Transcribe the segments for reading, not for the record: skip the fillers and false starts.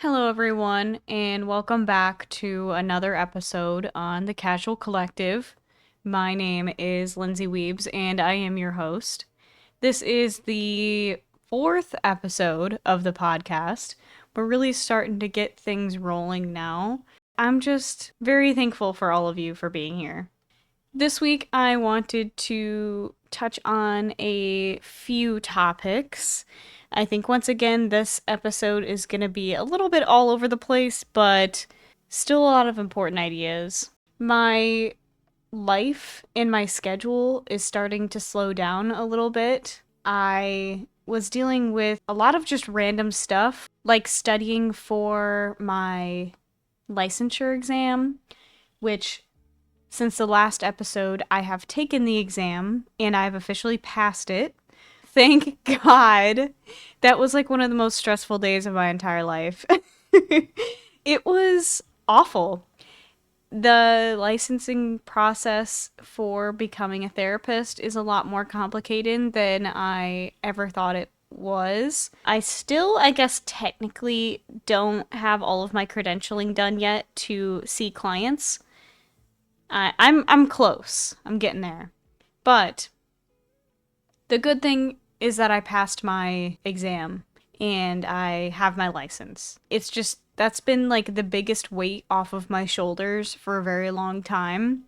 Hello, everyone, and welcome back to another episode on the Casual Collective. My name is Lindsay Wiebz, and I am your host. This is the fourth episode of the podcast. We're really starting to get things rolling now. I'm just very thankful for all of you for being here. This week, I wanted to touch on a few topics. I think once again, this episode is going to be a little bit all over the place, but still a lot of important ideas. My life and my schedule is starting to slow down a little bit. I was dealing with a lot of just random stuff, like studying for my licensure exam, which since the last episode, I have taken the exam and I've officially passed it. Thank God. That was like one of the most stressful days of my entire life. It was awful. The licensing process for becoming a therapist is a lot more complicated than I ever thought it was. I still, I guess, technically don't have all of my credentialing done yet to see clients. I'm close. I'm getting there. But the good thing is that I passed my exam and I have my license. It's just that's been like the biggest weight off of my shoulders for a very long time.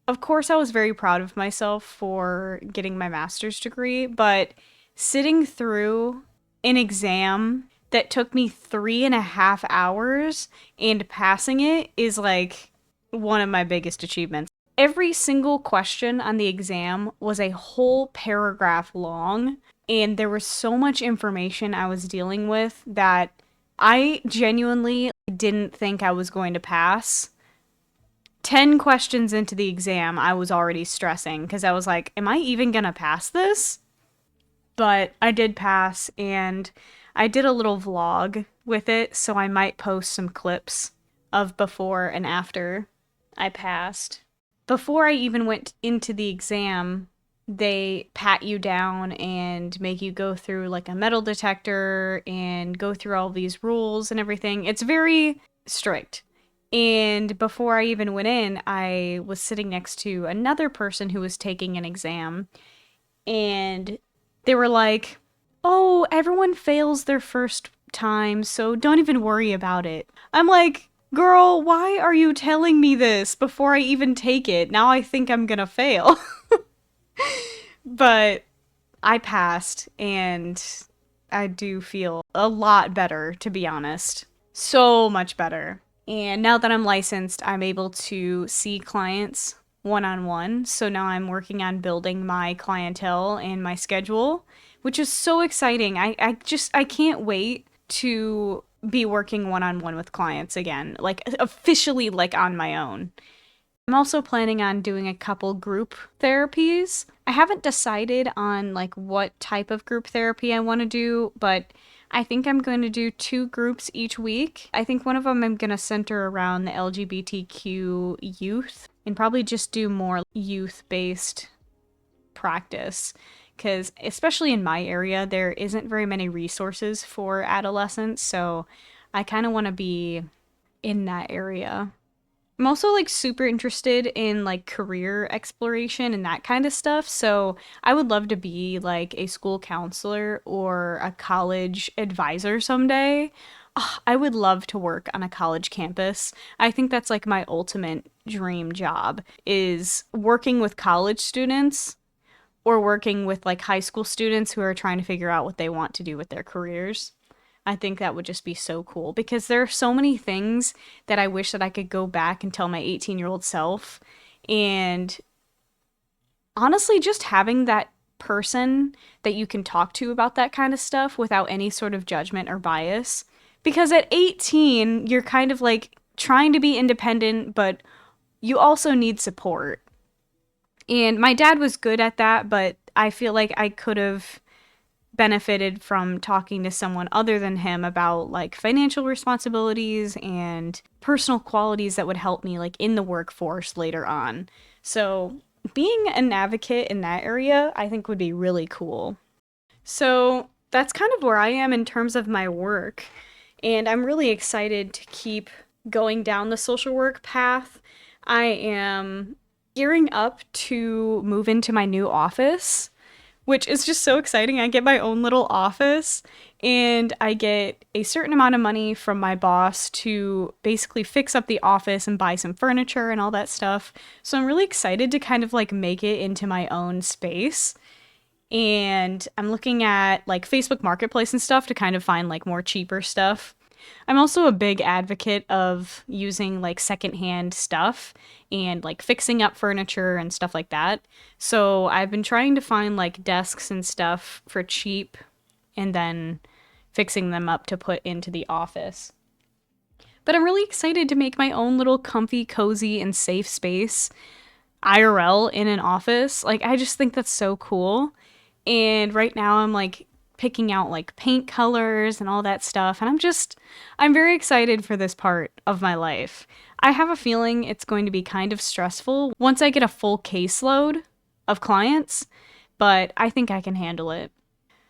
Of course, I was very proud of myself for getting my master's degree, but sitting through an exam that took me 3.5 hours and passing it is like one of my biggest achievements. Every single question on the exam was a whole paragraph long, and there was so much information I was dealing with that I genuinely didn't think I was going to pass. 10 questions into the exam, I was already stressing because I was like, am I even gonna pass this? But I did pass, and I did a little vlog with it, so I might post some clips of before and after I passed. Before I even went into the exam, they pat you down and make you go through like a metal detector and go through all these rules and everything. It's very strict. And before I even went in, I was sitting next to another person who was taking an exam, and they were like, "Oh, everyone fails their first time, so don't even worry about it." I'm like, girl, why are you telling me this before I even take it? Now I think I'm gonna fail. But I passed, and I do feel a lot better, to be honest. So much better. And now that I'm licensed, I'm able to see clients one-on-one. So now I'm working on building my clientele and my schedule, which is so exciting. I can't wait to be working one-on-one with clients again, like officially like on my own. I'm also planning on doing a couple group therapies. I haven't decided on like what type of group therapy I want to do, but I think I'm going to do 2 groups each week. I think one of them I'm going to center around the LGBTQ youth and probably just do more youth-based practice, because especially in my area, there isn't very many resources for adolescents, so I kind of want to be in that area. I'm also like super interested in like career exploration and that kind of stuff. So I would love to be like a school counselor or a college advisor someday. Ugh, I would love to work on a college campus. I think that's like my ultimate dream job is working with college students or working with like high school students who are trying to figure out what they want to do with their careers. I think that would just be so cool because there are so many things that I wish that I could go back and tell my 18-year-old self. And honestly, just having that person that you can talk to about that kind of stuff without any sort of judgment or bias. Because at 18, you're kind of like trying to be independent, but you also need support. And my dad was good at that, but I feel like I could have benefited from talking to someone other than him about like financial responsibilities and personal qualities that would help me like in the workforce later on. So being an advocate in that area, I think would be really cool. So that's kind of where I am in terms of my work. and I'm really excited to keep going down the social work path. I am gearing up to move into my new office, which is just so exciting. I get my own little office and I get a certain amount of money from my boss to basically fix up the office and buy some furniture and all that stuff. So I'm really excited to kind of like make it into my own space. And I'm looking at like Facebook Marketplace and stuff to kind of find like more cheaper stuff. I'm also a big advocate of using like secondhand stuff and like fixing up furniture and stuff like that. So I've been trying to find like desks and stuff for cheap and then fixing them up to put into the office. But I'm really excited to make my own little comfy, cozy, and safe space IRL in an office. Like, I just think that's so cool. And right now I'm like picking out like paint colors and all that stuff. And I'm very excited for this part of my life. I have a feeling it's going to be kind of stressful once I get a full caseload of clients, but I think I can handle it.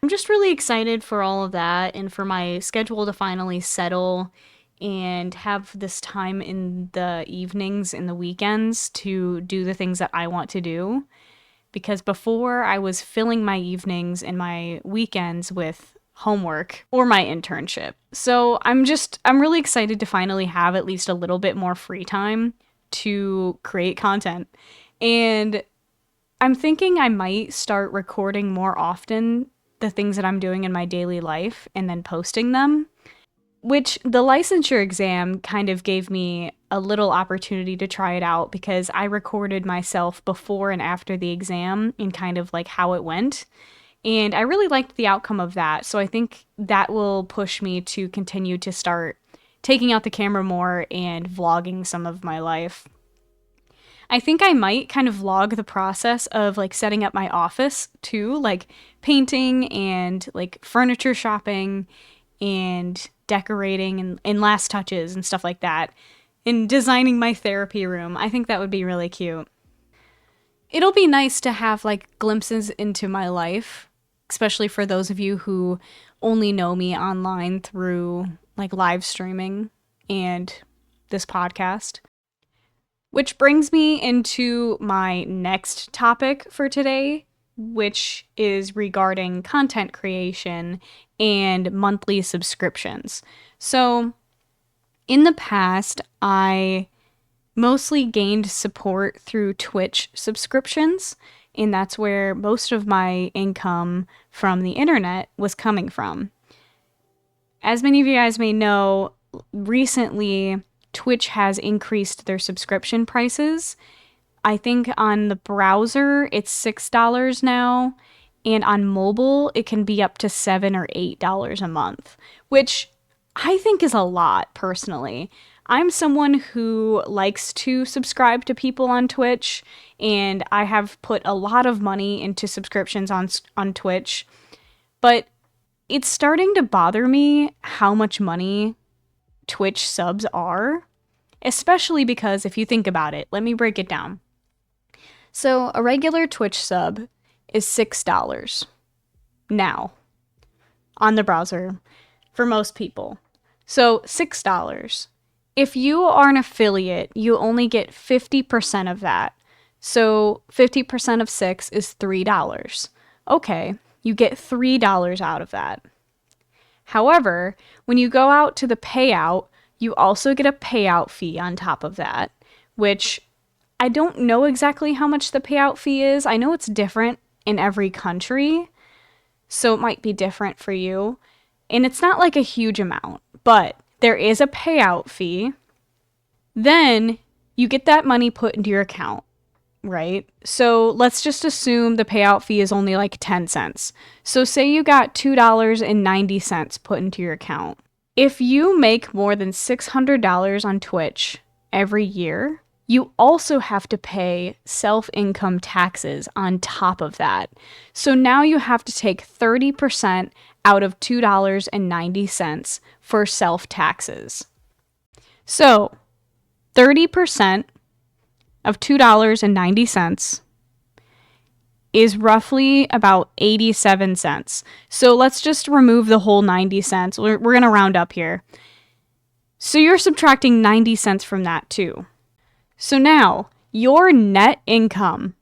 I'm just really excited for all of that and for my schedule to finally settle and have this time in the evenings and the weekends to do the things that I want to do. Because before I was filling my evenings and my weekends with homework or my internship. So I'm really excited to finally have at least a little bit more free time to create content. And I'm thinking I might start recording more often the things that I'm doing in my daily life and then posting them. Which the licensure exam kind of gave me a little opportunity to try it out because I recorded myself before and after the exam and kind of like how it went. And I really liked the outcome of that. So I think that will push me to continue to start taking out the camera more and vlogging some of my life. I think I might kind of vlog the process of like setting up my office too, like painting and like furniture shopping and decorating and last touches and stuff like that, and designing my therapy room. I think that would be really cute. It'll be nice to have like glimpses into my life, especially for those of you who only know me online through like live streaming and this podcast. Which brings me into my next topic for today, which is regarding content creation and monthly subscriptions. So, in the past, I mostly gained support through Twitch subscriptions, and that's where most of my income from the internet was coming from. As many of you guys may know, recently Twitch has increased their subscription prices. I think on the browser, it's $6 now, and on mobile, it can be up to $7 or $8 a month, which I think is a lot, personally. I'm someone who likes to subscribe to people on Twitch, and I have put a lot of money into subscriptions on Twitch, but it's starting to bother me how much money Twitch subs are, especially because if you think about it, let me break it down. So a regular Twitch sub is $6 now on the browser for most people. So $6. If you are an affiliate, you only get 50% of that. So 50% of 6 is $3. Okay, you get $3 out of that. However, when you go out to the payout, you also get a payout fee on top of that, which I don't know exactly how much the payout fee is. I know it's different in every country, so it might be different for you. And it's not like a huge amount, but there is a payout fee. Then you get that money put into your account, right? So let's just assume the payout fee is only like 10 cents. So say you got $2.90 put into your account. If you make more than $600 on Twitch every year, you also have to pay self-income taxes on top of that. So now you have to take 30% out of $2.90 for self-taxes. So 30% of $2.90 is roughly about 87 cents. So let's just remove the whole 90 cents. We're going to round up here. So you're subtracting 90 cents from that too. So now your net income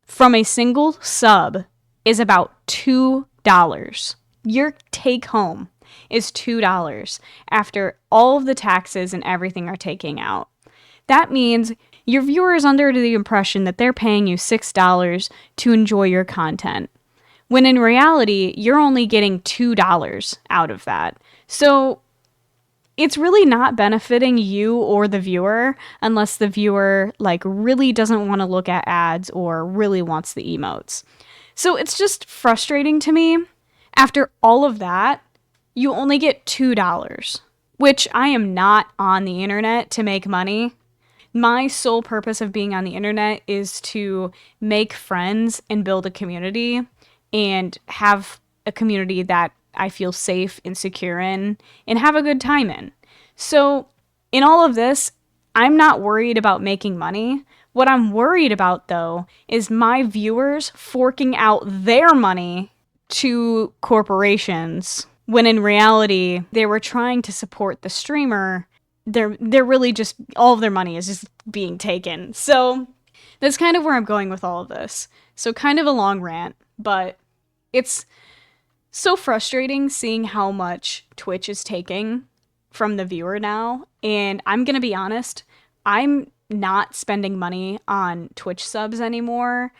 from a single sub is about $2. Your take home is $2 after all of the taxes and everything are taken out. That means your viewer is under the impression that they're paying you $6 to enjoy your content, when in reality, you're only getting $2 out of that. So it's really not benefiting you or the viewer unless the viewer really doesn't want to look at ads or really wants the emotes. So it's just frustrating to me. After all of that, you only get $2, which I am not on the internet to make money. My sole purpose of being on the internet is to make friends and build a community and have a community that I feel safe and secure in and have a good time in. So in all of this, I'm not worried about making money. What I'm worried about, though, is my viewers forking out their money to corporations when in reality they were trying to support the streamer. They're really just, all of their money is just being taken. So that's kind of where I'm going with all of this. So kind of a long rant, but it's so frustrating seeing how much Twitch is taking from the viewer now. And I'm going to be honest, I'm not spending money on Twitch subs anymore.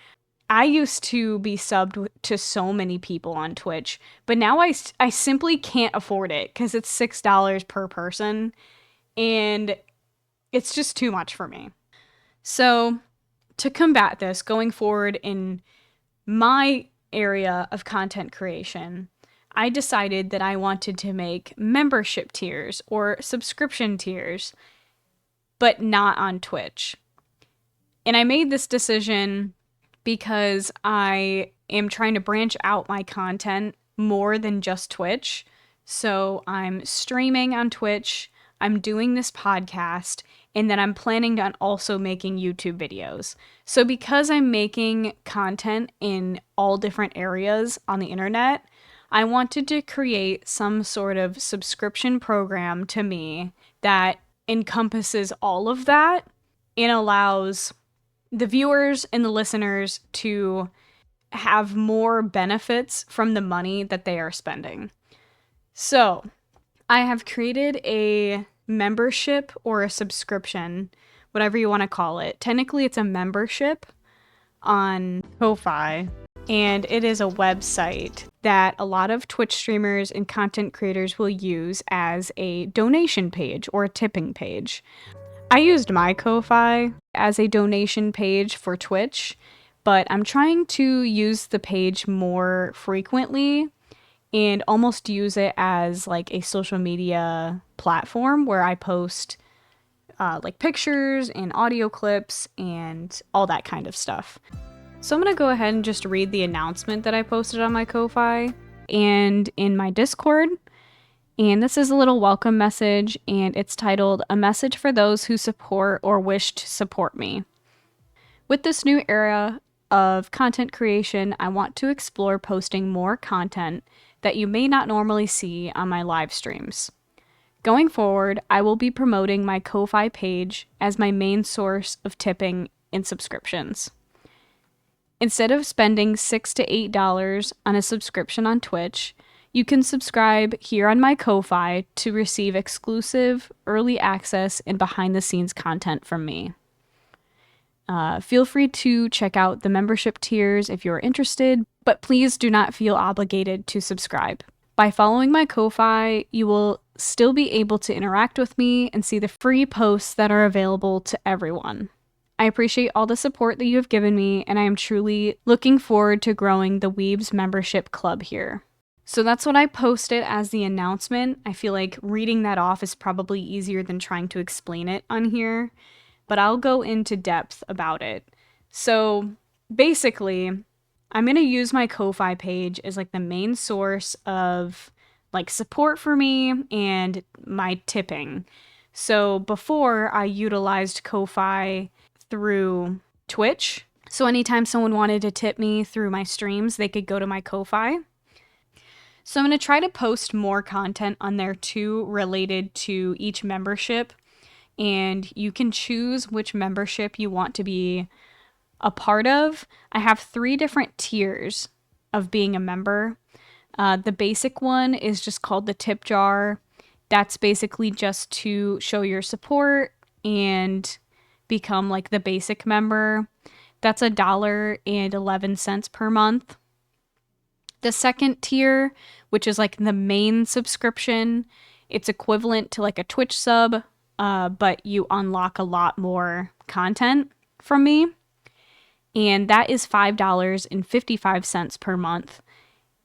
I used to be subbed to so many people on Twitch, but now I simply can't afford it because it's $6 per person. And it's just too much for me. So to combat this going forward in my area of content creation, I decided that I wanted to make membership tiers or subscription tiers, but not on Twitch. And I made this decision because I am trying to branch out my content more than just Twitch. So I'm streaming on Twitch, I'm doing this podcast, and then I'm planning on also making YouTube videos. So because I'm making content in all different areas on the internet, I wanted to create some sort of subscription program to me that encompasses all of that and allows the viewers and the listeners to have more benefits from the money that they are spending. So I have created a membership or a subscription, whatever you want to call it. Technically, it's a membership on Ko-Fi, and it is a website that a lot of Twitch streamers and content creators will use as a donation page or a tipping page. I used my Ko-Fi as a donation page for Twitch, but I'm trying to use the page more frequently and almost use it as like a social media platform where I post pictures and audio clips and all that kind of stuff. So I'm going to go ahead and just read the announcement that I posted on my Ko-Fi and in my Discord. And this is a little welcome message, and it's titled, "A Message for Those Who Support or Wish to Support Me." With this new era of content creation, I want to explore posting more content that you may not normally see on my live streams. Going forward, I will be promoting my Ko-Fi page as my main source of tipping and subscriptions. Instead of spending $6 to $8 on a subscription on Twitch, you can subscribe here on my Ko-Fi to receive exclusive, early access, and behind-the-scenes content from me. Feel free to check out the membership tiers if you're interested, but please do not feel obligated to subscribe. By following my Ko-Fi, you will still be able to interact with me and see the free posts that are available to everyone. I appreciate all the support that you have given me, and I am truly looking forward to growing the wiebz membership club here. So that's what I posted as the announcement. I feel like reading that off is probably easier than trying to explain it on here, but I'll go into depth about it. So basically, I'm going to use my Ko-Fi page as like the main source of like support for me and my tipping. So before, I utilized Ko-Fi through Twitch. So anytime someone wanted to tip me through my streams, they could go to my Ko-Fi. So I'm going to try to post more content on there too related to each membership. And you can choose which membership you want to be a part of. I have 3 different tiers of being a member. The basic one is just called the tip jar. That's basically just to show your support and become like the basic member. That's $1.11 per month. The second tier, which is like the main subscription, it's equivalent to like a Twitch sub, but you unlock a lot more content from me. And that is $5.55 per month.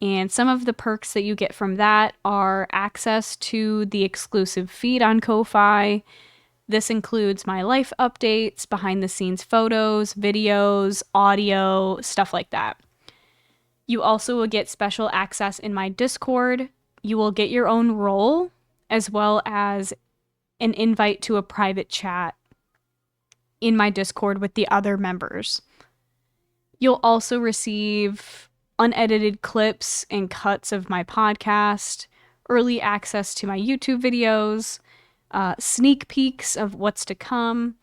And some of the perks that you get from that are access to the exclusive feed on Ko-Fi. This includes my life updates, behind the scenes photos, videos, audio, stuff like that. You also will get special access in my Discord. You will get your own role, as well as an invite to a private chat in my Discord with the other members. You'll also receive unedited clips and cuts of my podcast, early access to my YouTube videos, sneak peeks of what's to come,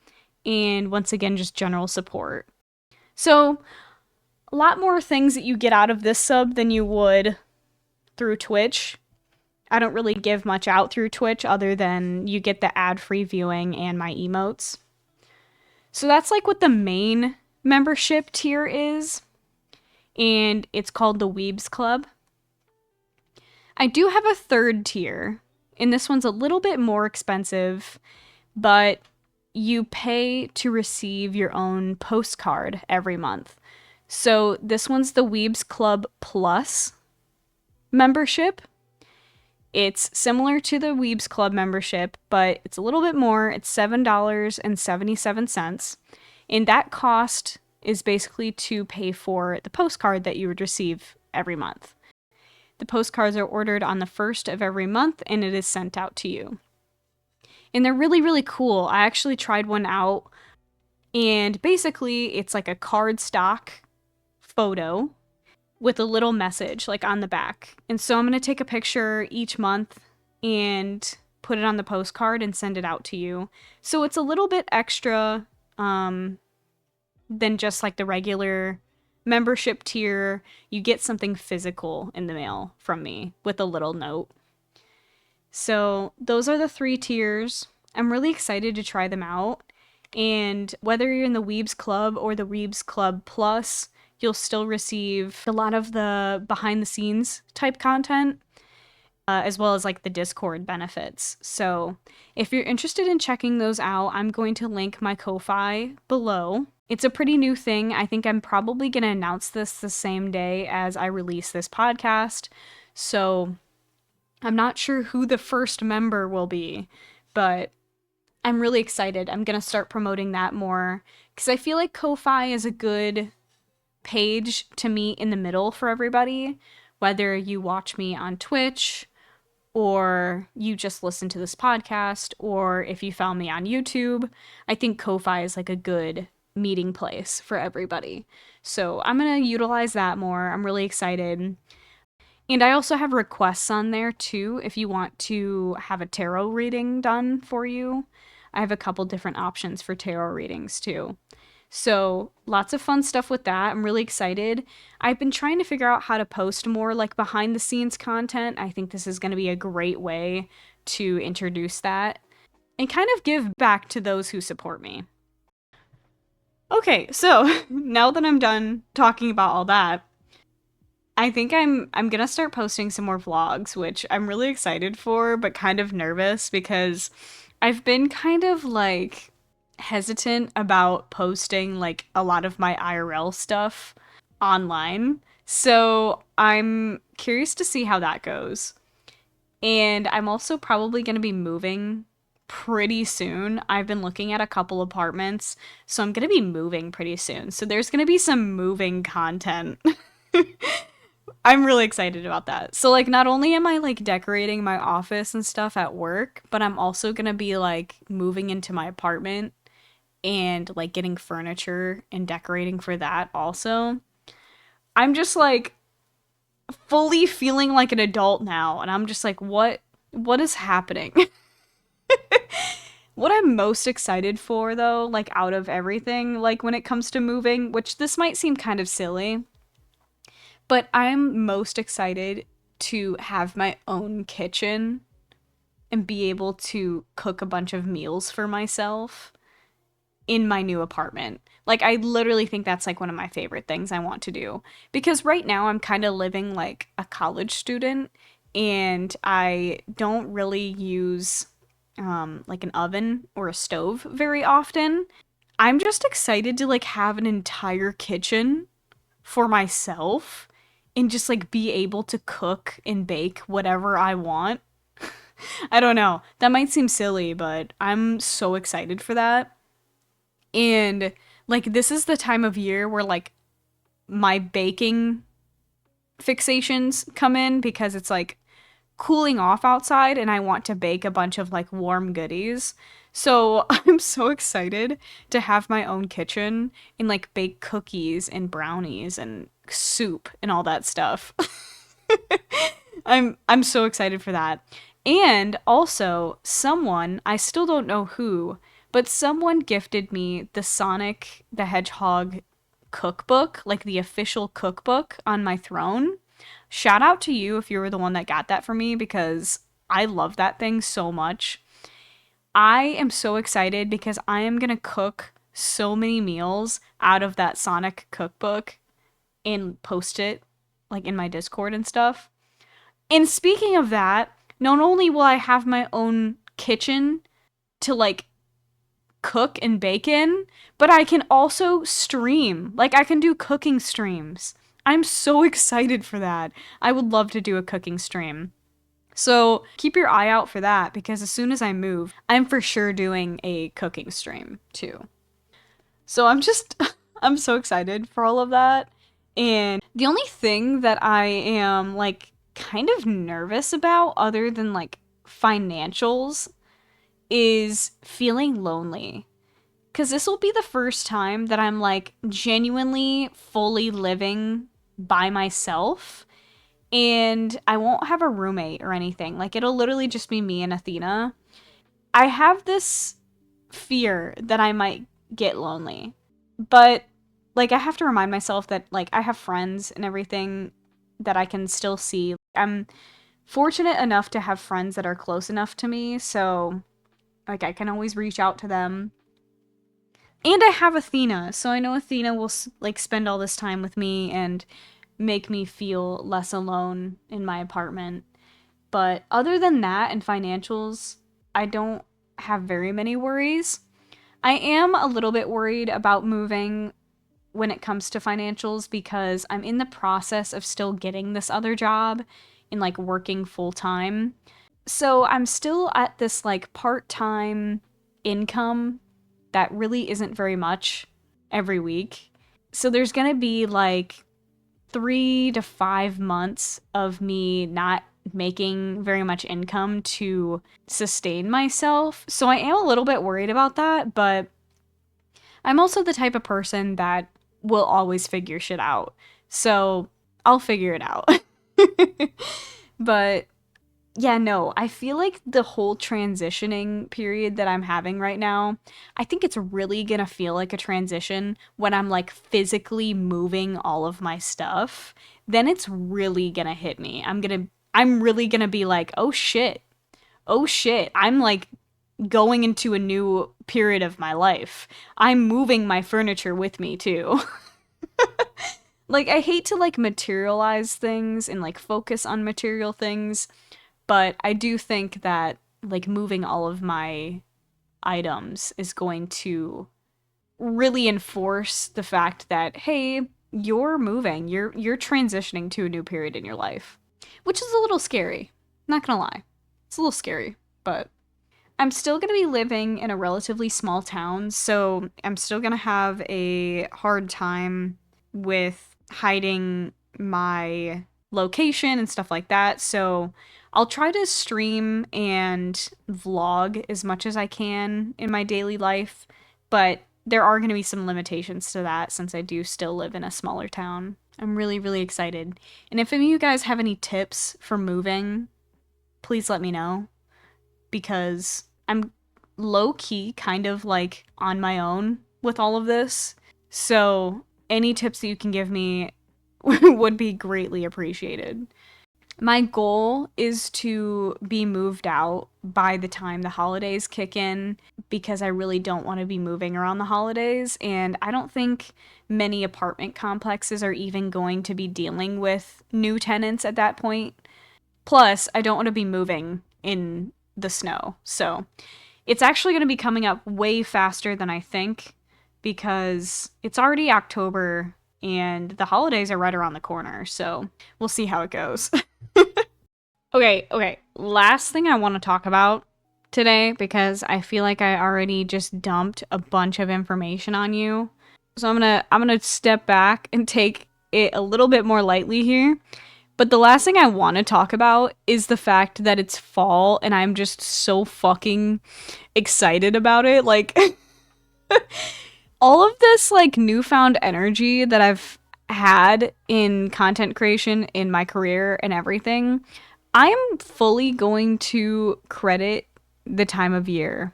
and once again, just general support. So, a lot more things that you get out of this sub than you would through Twitch. I don't really give much out through Twitch other than you get the ad-free viewing and my emotes. So that's like what the main membership tier is, and it's called the Wiebz Club. I do have a third tier, and this one's a little bit more expensive, but you pay to receive your own postcard every month. So this one's the Wiebz Club Plus membership. It's similar to the Wiebz Club membership, but it's a little bit more. It's $7.77. And that cost is basically to pay for the postcard that you would receive every month. The postcards are ordered on the 1st of every month, and it is sent out to you. And they're really, really cool. I actually tried one out, and basically it's like a cardstock photo with a little message like on the back. And so I'm going to take a picture each month and put it on the postcard and send it out to you. So it's a little bit extra than just like the regular membership tier. You get something physical in the mail from me with a little note. So those are the 3 tiers. I'm really excited to try them out. And whether you're in the Wiebz Club or the Wiebz Club Plus, you'll still receive a lot of the behind the scenes type content, as well as like the Discord benefits. So if you're interested in checking those out, I'm going to link my Ko-Fi below. It's a pretty new thing. I think I'm probably going to announce this the same day as I release this podcast. So I'm not sure who the first member will be, but I'm really excited. I'm going to start promoting that more because I feel like Ko-Fi is a good page to meet in the middle for everybody, whether you watch me on Twitch or you just listen to this podcast, or if you found me on YouTube. I think Ko-Fi is like a good meeting place for everybody. So I'm going to utilize that more. I'm really excited. And I also have requests on there too if you want to have a tarot reading done for you. I have a couple different options for tarot readings too. So lots of fun stuff with that. I'm really excited. I've been trying to figure out how to post more like behind the scenes content. I think this is going to be a great way to introduce that and kind of give back to those who support me. Okay, so now that I'm done talking about all that, I think I'm going to start posting some more vlogs, which I'm really excited for, but kind of nervous because I've been kind of like hesitant about posting like a lot of my IRL stuff online. So I'm curious to see how that goes. And I'm also probably going to be moving pretty soon. I've been looking at a couple apartments, so I'm going to be moving pretty soon. So there's going to be some moving content. I'm really excited about that. So like not only am I like decorating my office and stuff at work, but I'm also going to be like moving into my apartment and like getting furniture and decorating for that also. I'm just like fully feeling like an adult now, and I'm just like, what is happening? What I'm most excited for, though, like out of everything, like when it comes to moving, which this might seem kind of silly, but I'm most excited to have my own kitchen and be able to cook a bunch of meals for myself in my new apartment. Like, I literally think that's like one of my favorite things I want to do. Because right now I'm kind of living like a college student and I don't really use like an oven or a stove very often. I'm just excited to like have an entire kitchen for myself and just like be able to cook and bake whatever I want. I don't know. That might seem silly, but I'm so excited for that. And like this is the time of year where like my baking fixations come in because it's like cooling off outside and I want to bake a bunch of like warm goodies. So I'm so excited to have my own kitchen and like bake cookies and brownies and soup and all that stuff. I'm so excited for that. And also someone, I still don't know who, but someone gifted me the Sonic the Hedgehog cookbook, like the official cookbook on my throne. Shout out to you if you were the one that got that for me because I love that thing so much. I am so excited because I am going to cook so many meals out of that Sonic cookbook and post it like in my Discord and stuff. And speaking of that, not only will I have my own kitchen to like cook and bake in, but I can also stream. Like I can do cooking streams. I'm so excited for that. I would love to do a cooking stream. So keep your eye out for that because as soon as I move, I'm for sure doing a cooking stream too. So I'm just, I'm so excited for all of that. And the only thing that I am like kind of nervous about, other than like financials, is feeling lonely. Because this will be the first time that I'm like genuinely fully living by myself and I won't have a roommate or anything. Like it'll literally just be me and Athena. I have this fear that I might get lonely. But like I have to remind myself that like I have friends and everything that I can still see. I'm fortunate enough to have friends that are close enough to me, so like I can always reach out to them. And I have Athena, so I know Athena will like spend all this time with me and make me feel less alone in my apartment. But other than that and financials, I don't have very many worries. I am a little bit worried about moving when it comes to financials because I'm in the process of still getting this other job and like working full time. So I'm still at this like part-time income that really isn't very much every week. So there's going to be like 3 to 5 months of me not making very much income to sustain myself. So I am a little bit worried about that, but I'm also the type of person that will always figure shit out. So I'll figure it out. But yeah, no, I feel like the whole transitioning period that I'm having right now, I think it's really gonna feel like a transition when I'm like physically moving all of my stuff. Then it's really gonna hit me. I'm really gonna be like, oh shit, oh shit. I'm like going into a new period of my life. I'm moving my furniture with me too. Like, I hate to like materialize things and like focus on material things, but I do think that like moving all of my items is going to really enforce the fact that hey, you're moving, you're transitioning to a new period in your life, which is a little scary. Not gonna lie, it's a little scary, but I'm still gonna be living in a relatively small town, so I'm still gonna have a hard time with hiding my location and stuff like that. So I'll try to stream and vlog as much as I can in my daily life, but there are going to be some limitations to that since I do still live in a smaller town. I'm really, really excited. And if any of you guys have any tips for moving, please let me know. Because I'm low key kind of like on my own with all of this. So any tips that you can give me would be greatly appreciated. My goal is to be moved out by the time the holidays kick in because I really don't want to be moving around the holidays. And I don't think many apartment complexes are even going to be dealing with new tenants at that point. Plus, I don't want to be moving in the snow. So it's actually going to be coming up way faster than I think because it's already October and the holidays are right around the corner. So we'll see how it goes. Okay. Last thing I want to talk about today, because I feel like I already just dumped a bunch of information on you. So I'm gonna step back and take it a little bit more lightly here. But the last thing I want to talk about is the fact that it's fall and I'm just so fucking excited about it. Like all of this like newfound energy that I've had in content creation in my career and everything, I am fully going to credit the time of year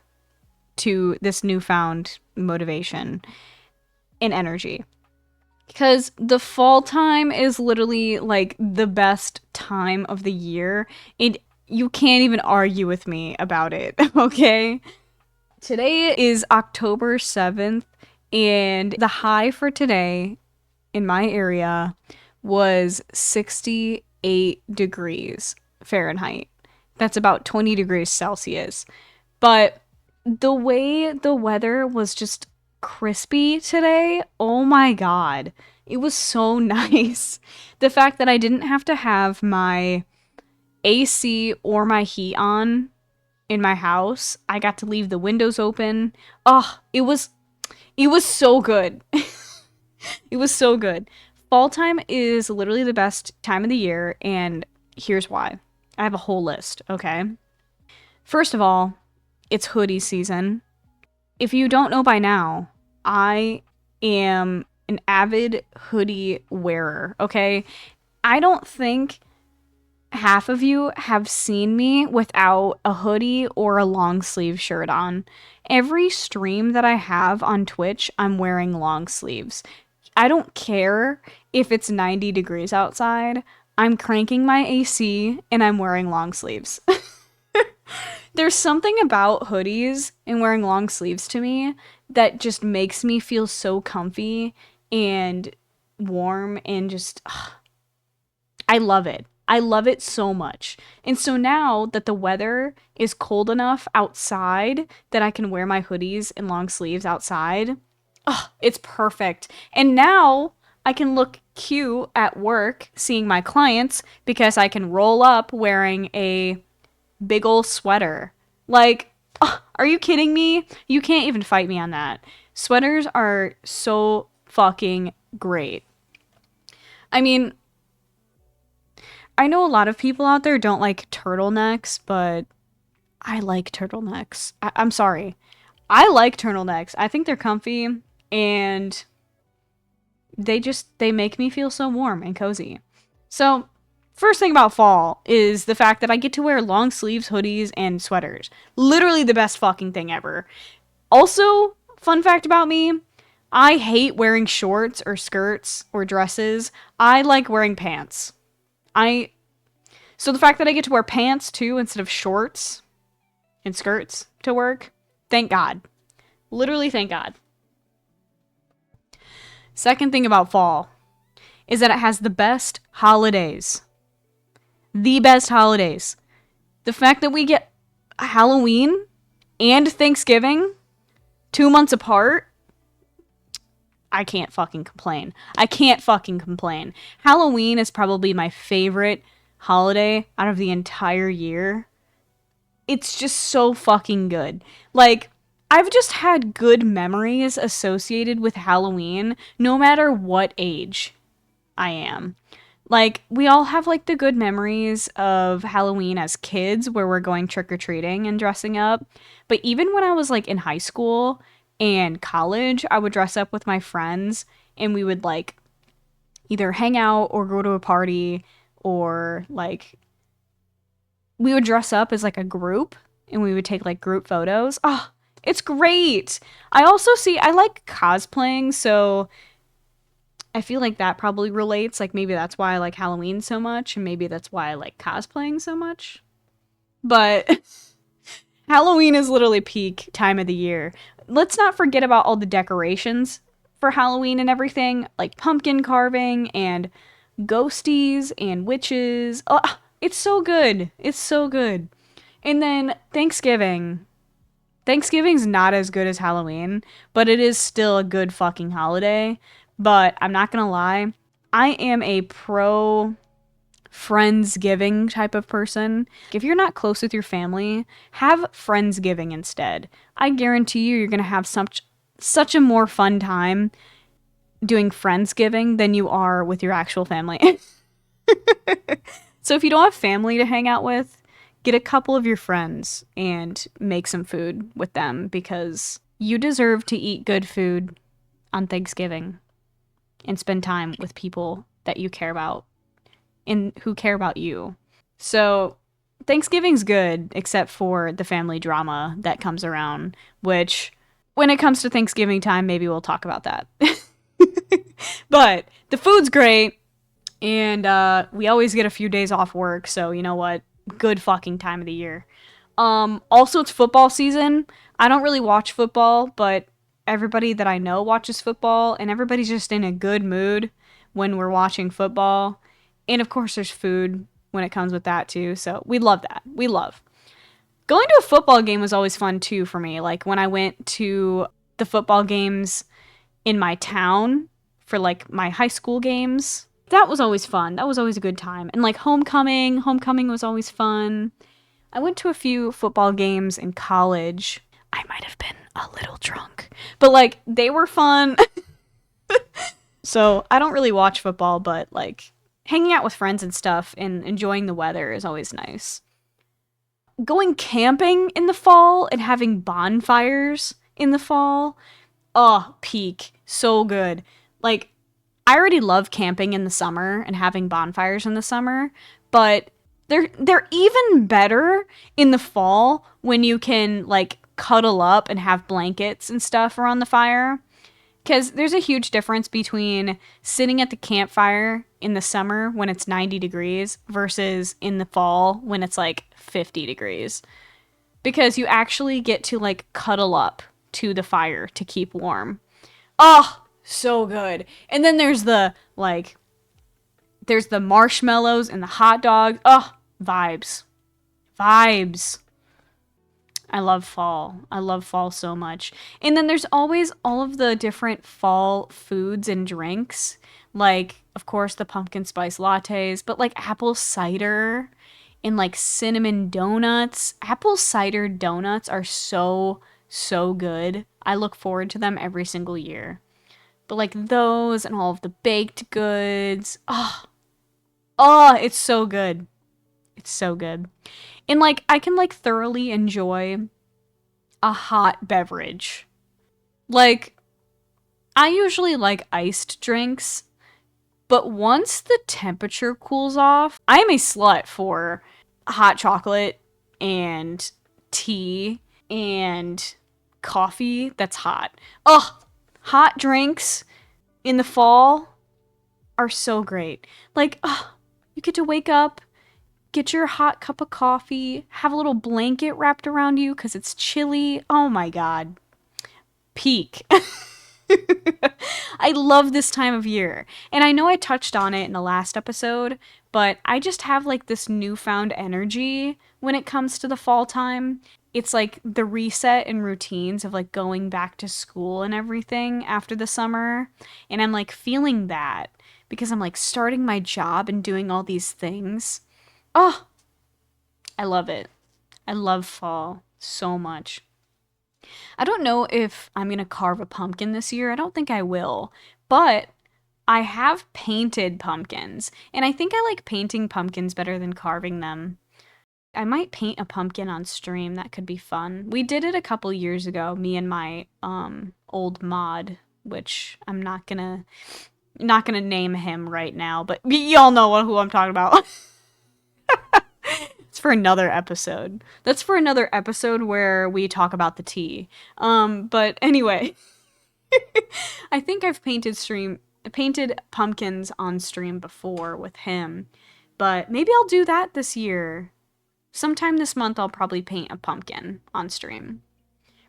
to this newfound motivation and energy. Because the fall time is literally like the best time of the year, and you can't even argue with me about it, okay? Today is October 7th, and the high for today in my area was 68 degrees Fahrenheit. That's about 20 degrees Celsius. But the way the weather was just crispy today, oh my god. It was so nice. The fact that I didn't have to have my AC or my heat on in my house. I got to leave the windows open. Oh, it was so good. It was so good. Fall time is literally the best time of the year, and here's why. I have a whole list, okay? First of all, it's hoodie season. If you don't know by now, I am an avid hoodie wearer, okay? I don't think half of you have seen me without a hoodie or a long sleeve shirt on. Every stream that I have on Twitch, I'm wearing long sleeves. I don't care if it's 90 degrees outside. I'm cranking my AC and I'm wearing long sleeves. There's something about hoodies and wearing long sleeves to me that just makes me feel so comfy and warm and just I love it. I love it so much. And so now that the weather is cold enough outside that I can wear my hoodies and long sleeves outside, it's perfect. And now I can look cute at work seeing my clients because I can roll up wearing a big ol' sweater. Like, are you kidding me? You can't even fight me on that. Sweaters are so fucking great. I mean, I know a lot of people out there don't like turtlenecks, but I like turtlenecks. I'm sorry. I like turtlenecks. I think they're comfy and they make me feel so warm and cozy. So, first thing about fall is the fact that I get to wear long sleeves, hoodies, and sweaters. Literally the best fucking thing ever. Also, fun fact about me, I hate wearing shorts or skirts or dresses. I like wearing pants. So the fact that I get to wear pants too instead of shorts and skirts to work, thank God. Literally thank God. Second thing about fall is that it has the best holidays. The best holidays. The fact that we get Halloween and Thanksgiving 2 months apart, I can't fucking complain. Halloween is probably my favorite holiday out of the entire year. It's just so fucking good. Like, I've just had good memories associated with Halloween, no matter what age I am. Like, we all have, like, the good memories of Halloween as kids, where we're going trick-or-treating and dressing up. But even when I was, like, in high school, and college, I would dress up with my friends and we would like either hang out or go to a party or like we would dress up as like a group and we would take like group photos. Oh, it's great. I like cosplaying, so I feel like that probably relates. Like maybe that's why I like Halloween so much and maybe that's why I like cosplaying so much. But Halloween is literally peak time of the year. Let's not forget about all the decorations for Halloween and everything, like pumpkin carving and ghosties and witches. Oh, it's so good. It's so good. And then Thanksgiving. Thanksgiving's not as good as Halloween, but it is still a good fucking holiday. But I'm not gonna lie, I am a pro Friendsgiving type of person. If you're not close with your family, have Friendsgiving instead. I guarantee you're gonna have such a more fun time doing Friendsgiving than you are with your actual family. So if you don't have family to hang out with, get a couple of your friends and make some food with them because you deserve to eat good food on Thanksgiving and spend time with people that you care about and who care about you. So Thanksgiving's good except for the family drama that comes around, which when it comes to Thanksgiving time, maybe we'll talk about that. But the food's great. And we always get a few days off work, so you know what? Good fucking time of the year. Also, it's football season. I don't really watch football, but everybody that I know watches football, and everybody's just in a good mood when we're watching football. And of course, there's food when it comes with that too, so we love that. We love. Going to a football game was always fun too for me. Like when I went to the football games in my town for like my high school games, that was always fun. That was always a good time. And like homecoming was always fun. I went to a few football games in college. I might have been a little drunk, but like they were fun. So I don't really watch football, but like hanging out with friends and stuff and enjoying the weather is always nice. Going camping in the fall and having bonfires in the fall, oh, peak. So good. Like I already love camping in the summer and having bonfires in the summer, but they're even better in the fall when you can like cuddle up and have blankets and stuff around the fire. Cuz there's a huge difference between sitting at the campfire in the summer when it's 90 degrees versus in the fall when it's like 50 degrees. Because you actually get to like cuddle up to the fire to keep warm. Oh, so good. And then there's the marshmallows and the hot dog. Oh, vibes. Vibes. I love fall. I love fall so much. And then there's always all of the different fall foods and drinks. Like, of course, the pumpkin spice lattes, but like apple cider and like cinnamon donuts. Apple cider donuts are so, so good. I look forward to them every single year. But like those and all of the baked goods. Oh, it's so good. It's so good. And like I can like thoroughly enjoy a hot beverage. Like I usually like iced drinks, but once the temperature cools off, I am a slut for hot chocolate and tea and coffee that's hot. Oh, hot drinks in the fall are so great. Like, you get to wake up, get your hot cup of coffee, have a little blanket wrapped around you because it's chilly. Oh my God. Peak. I love this time of year. And I know I touched on it in the last episode, but I just have like this newfound energy when it comes to the fall time. It's like the reset and routines of like going back to school and everything after the summer. And I'm like feeling that because I'm like starting my job and doing all these things. Oh, I love it. I love fall so much. I don't know if I'm going to carve a pumpkin this year. I don't think I will. But I have painted pumpkins. And I think I like painting pumpkins better than carving them. I might paint a pumpkin on stream. That could be fun. We did it a couple years ago, me and my old mod, which I'm not gonna name him right now, but y'all know who I'm talking about. It's for another episode. That's for another episode where we talk about the tea. But anyway, I think I've painted pumpkins on stream before with him, but maybe I'll do that this year. Sometime this month I'll probably paint a pumpkin on stream.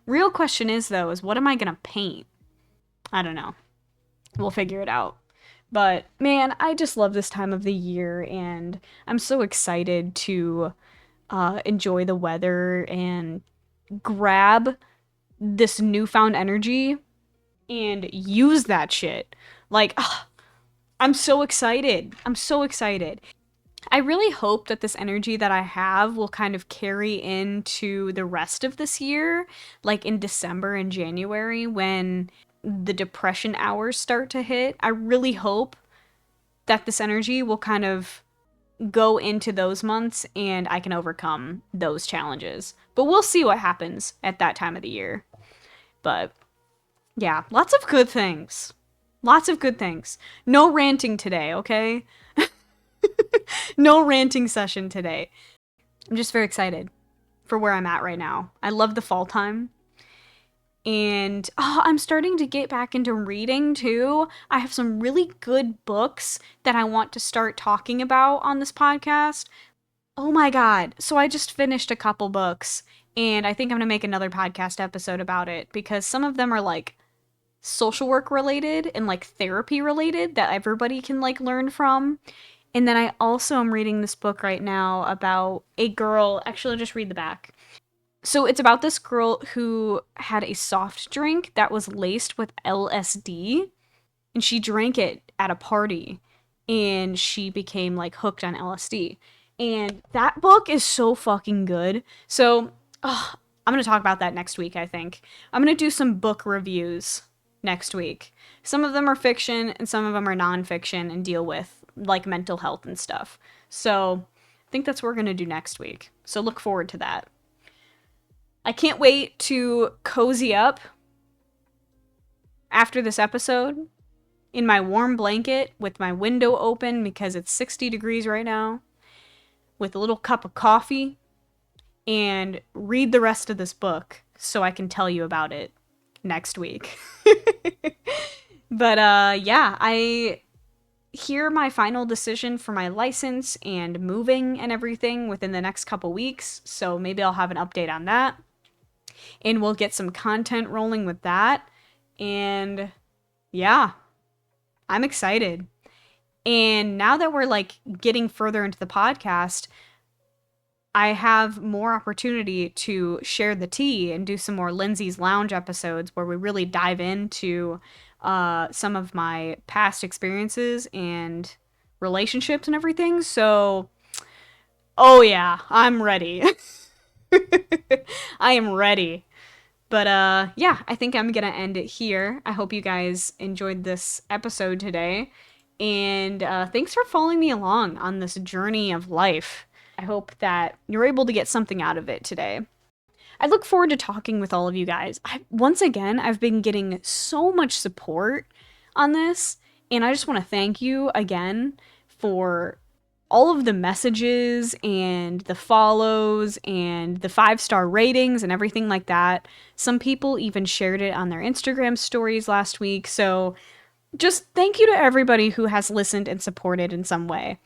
Real question is though, is what am I gonna paint? I don't know. We'll figure it out. But man, I just love this time of the year, and I'm so excited to enjoy the weather and grab this newfound energy and use that shit. Like, I'm so excited. I'm so excited. I really hope that this energy that I have will kind of carry into the rest of this year, like in December and January when the depression hours start to hit. I really hope that this energy will kind of go into those months and I can overcome those challenges. But we'll see what happens at that time of the year. But yeah, lots of good things. Lots of good things. No ranting today, okay? No ranting session today. I'm just very excited for where I'm at right now. I love the fall time. And I'm starting to get back into reading too. I have some really good books that I want to start talking about on this podcast. Oh my God. So I just finished a couple books and I think I'm going to make another podcast episode about it because some of them are like social work related and like therapy related that everybody can like learn from. And then I also am reading this book right now about a girl. Actually, I'll just read the back. So it's about this girl who had a soft drink that was laced with LSD, and she drank it at a party, and she became like hooked on LSD. And that book is so fucking good. So I'm going to talk about that next week, I think. I'm going to do some book reviews next week. Some of them are fiction, and some of them are nonfiction and deal with like mental health and stuff. So I think that's what we're going to do next week. So look forward to that. I can't wait to cozy up after this episode in my warm blanket with my window open because it's 60 degrees right now, with a little cup of coffee, and read the rest of this book so I can tell you about it next week. But yeah, I hear my final decision for my license and moving and everything within the next couple weeks, so maybe I'll have an update on that. And we'll get some content rolling with that. And yeah, I'm excited. And now that we're like getting further into the podcast, I have more opportunity to share the tea and do some more Lindsay's Lounge episodes where we really dive into some of my past experiences and relationships and everything. So, oh yeah, I'm ready. I am ready. But yeah, I think I'm gonna end it here. I hope you guys enjoyed this episode today. And thanks for following me along on this journey of life. I hope that you're able to get something out of it today. I look forward to talking with all of you guys. Once again, I've been getting so much support on this, and I just want to thank you again for all of the messages and the follows and the 5-star ratings and everything like that. Some people even shared it on their Instagram stories last week. So just thank you to everybody who has listened and supported in some way.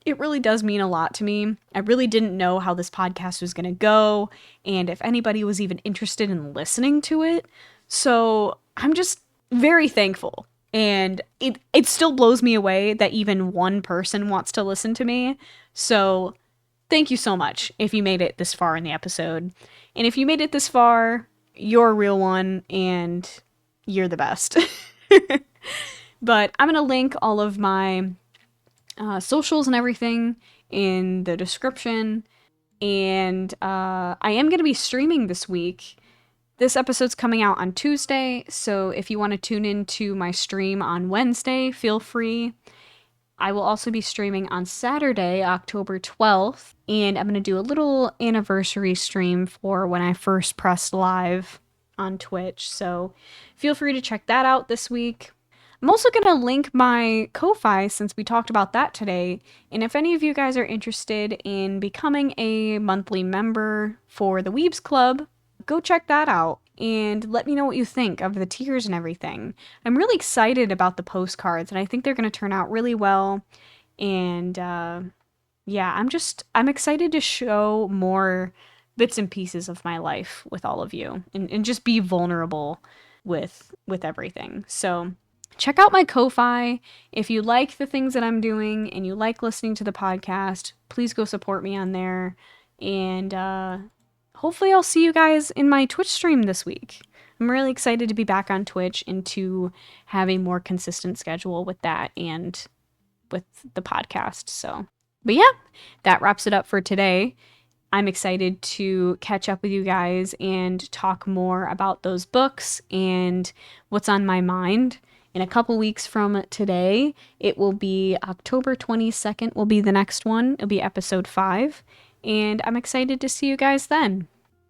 It really does mean a lot to me. I really didn't know how this podcast was going to go and if anybody was even interested in listening to it. So I'm just very thankful. And it still blows me away that even one person wants to listen to me. So thank you so much if you made it this far in the episode. And if you made it this far, you're a real one and you're the best. But I'm going to link all of my socials and everything in the description. And I am going to be streaming this week. This episode's coming out on Tuesday, so if you want to tune into my stream on Wednesday, feel free. I will also be streaming on Saturday, October 12th, and I'm going to do a little anniversary stream for when I first pressed live on Twitch. So feel free to check that out this week. I'm also going to link my Ko-Fi since we talked about that today. And if any of you guys are interested in becoming a monthly member for the Wiebz Club, go check that out and let me know what you think of the tiers and everything. I'm really excited about the postcards and I think they're going to turn out really well. And yeah, I'm excited to show more bits and pieces of my life with all of you and just be vulnerable with everything. So check out my Ko-Fi. If you like the things that I'm doing and you like listening to the podcast, please go support me on there. And hopefully I'll see you guys in my Twitch stream this week. I'm really excited to be back on Twitch and to have a more consistent schedule with that and with the podcast. So, but yeah, that wraps it up for today. I'm excited to catch up with you guys and talk more about those books and what's on my mind. In a couple weeks from today, it will be October 22nd will be the next one. It'll be episode 5. And I'm excited to see you guys then.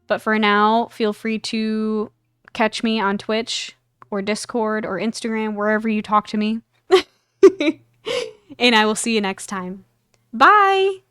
But for now, feel free to catch me on Twitch or Discord or Instagram, wherever you talk to me. And I will see you next time. Bye!